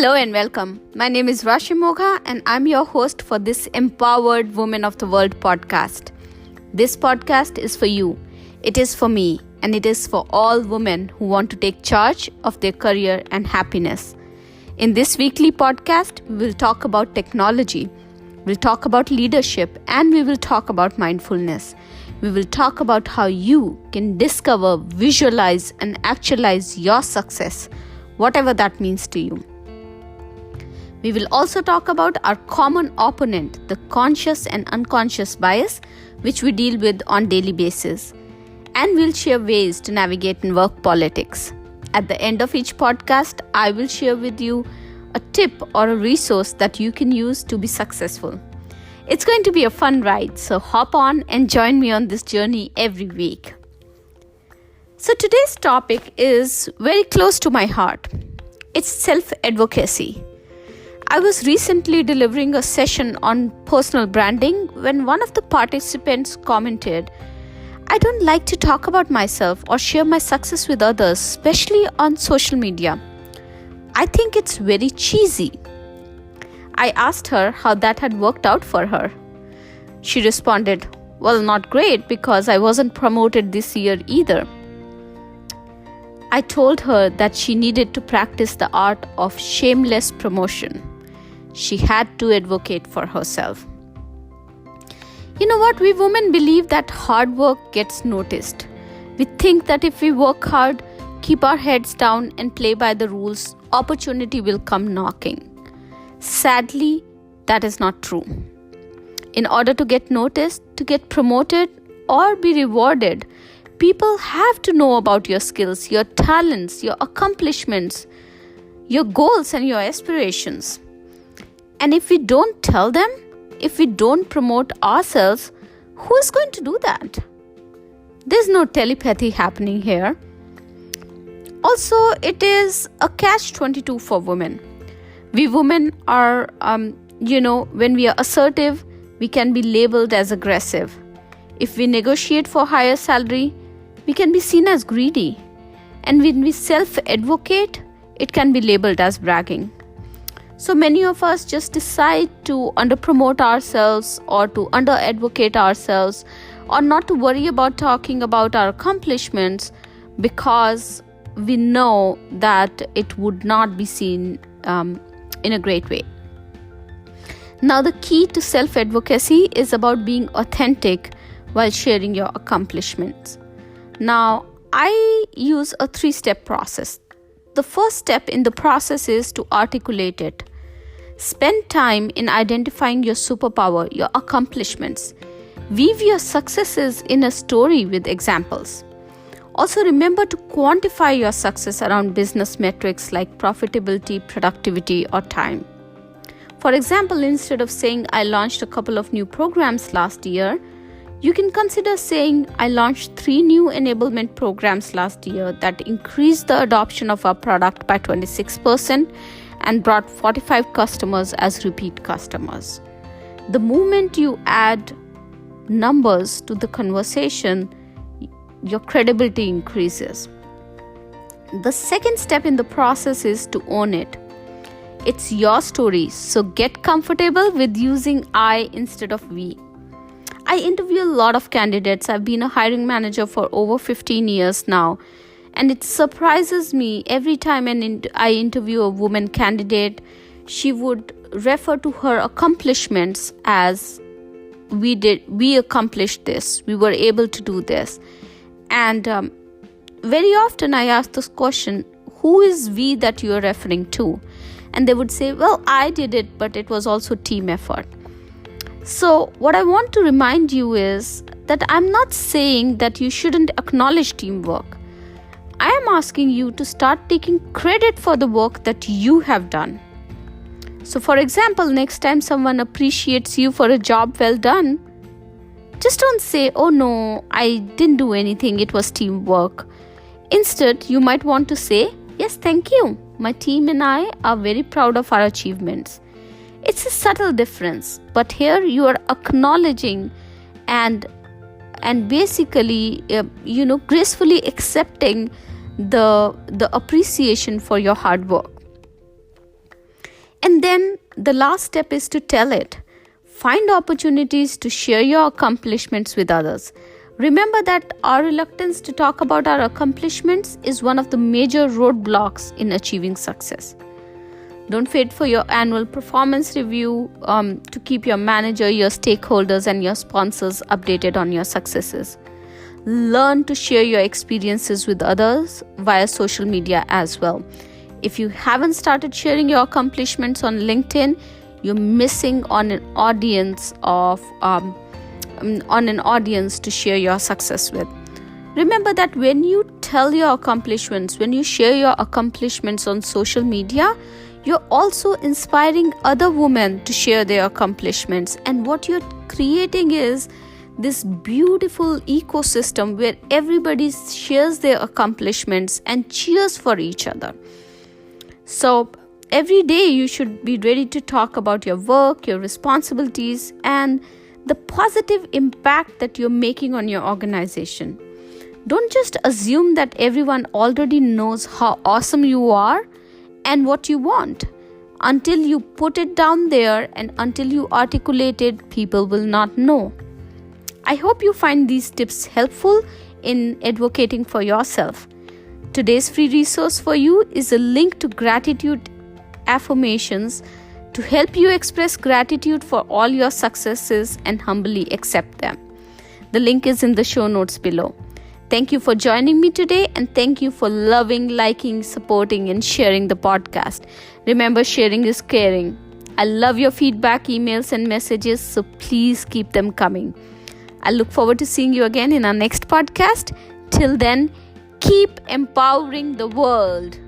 Hello and welcome. My name is Rashi Mogha and I'm your host for this Empowered Women of the World podcast. This podcast is for you, it is for me, and it is for all women who want to take charge of their career and happiness. In this weekly podcast, we will talk about technology, we'll talk about leadership, and we will talk about mindfulness. We will talk about how you can discover, visualize, and actualize your success, whatever that means to you. We will also talk about our common opponent, the conscious and unconscious bias, which we deal with on daily basis. And we'll share ways to navigate in work politics. At the end of each podcast, I will share with you a tip or a resource that you can use to be successful. It's going to be a fun ride, so hop on and join me on this journey every week. So today's topic is very close to my heart. It's self-advocacy. I was recently delivering a session on personal branding when one of the participants commented, "I don't like to talk about myself or share my success with others, especially on social media. I think it's very cheesy." I asked her how that had worked out for her. She responded, "Well, not great because I wasn't promoted this year either." I told her that she needed to practice the art of shameless promotion. She had to advocate for herself. You know what? We women believe that hard work gets noticed. We think that if we work hard, keep our heads down and play by the rules, opportunity will come knocking. Sadly, that is not true. In order to get noticed, to get promoted, or be rewarded, people have to know about your skills, your talents, your accomplishments, your goals, and your aspirations. And if we don't tell them, if we don't promote ourselves, who is going to do that? There's no telepathy happening here. Also, it is a catch-22 for women. We women are, when we are assertive, we can be labeled as aggressive. If we negotiate for higher salary, we can be seen as greedy. And when we self-advocate, it can be labeled as bragging. So many of us just decide to underpromote ourselves or to under-advocate ourselves or not to worry about talking about our accomplishments because we know that it would not be seen in a great way. Now, the key to self-advocacy is about being authentic while sharing your accomplishments. Now, I use a 3-step process. The first step in the process is to articulate it. Spend time in identifying your superpower, your accomplishments. Weave your successes in a story with examples. Also, remember to quantify your success around business metrics like profitability, productivity, or time. For example, instead of saying, "I launched a couple of new programs last year," you can consider saying, "I launched 3 new enablement programs last year that increased the adoption of our product by 26% and brought 45 customers as repeat customers." The moment you add numbers to the conversation, your credibility increases. The second step in the process is to own it. It's your story, so get comfortable with using I instead of we. I interview a lot of candidates. I've been a hiring manager for over 15 years now. And it surprises me every time I interview a woman candidate, she would refer to her accomplishments as, we accomplished this, we were able to do this. And very often I ask this question, who is we that you are referring to? And they would say, "Well, I did it, but it was also team effort." So what I want to remind you is that I'm not saying that you shouldn't acknowledge teamwork. I am asking you to start taking credit for the work that you have done. So for example, next time someone appreciates you for a job well done, just don't say, "Oh no, I didn't do anything, it was teamwork." Instead, you might want to say, "Yes, thank you. My team and I are very proud of our achievements." It's a subtle difference, but here you are acknowledging and basically, gracefully accepting the appreciation for your hard work. And then the last step is to tell it. Find opportunities to share your accomplishments with others. Remember that our reluctance to talk about our accomplishments is one of the major roadblocks in achieving success. Don't wait for your annual performance review to keep your manager, your stakeholders, and your sponsors updated on your successes. Learn to share your experiences with others via social media as well. If you haven't started sharing your accomplishments on LinkedIn, you're missing on an audience to share your success with. Remember that when you tell your accomplishments, when you share your accomplishments on social media, you're also inspiring other women to share their accomplishments. And what you're creating is this beautiful ecosystem where everybody shares their accomplishments and cheers for each other. So every day you should be ready to talk about your work, your responsibilities, and the positive impact that you're making on your organization. Don't just assume that everyone already knows how awesome you are and what you want. Until you put it down there and until you articulate it, people will not know. I hope you find these tips helpful in advocating for yourself. Today's free resource for you is a link to gratitude affirmations to help you express gratitude for all your successes and humbly accept them. The link is in the show notes below. Thank you for joining me today, and thank you for loving, liking, supporting, and sharing the podcast. Remember, sharing is caring. I love your feedback, emails, and messages, so please keep them coming. I look forward to seeing you again in our next podcast. Till then, keep empowering the world.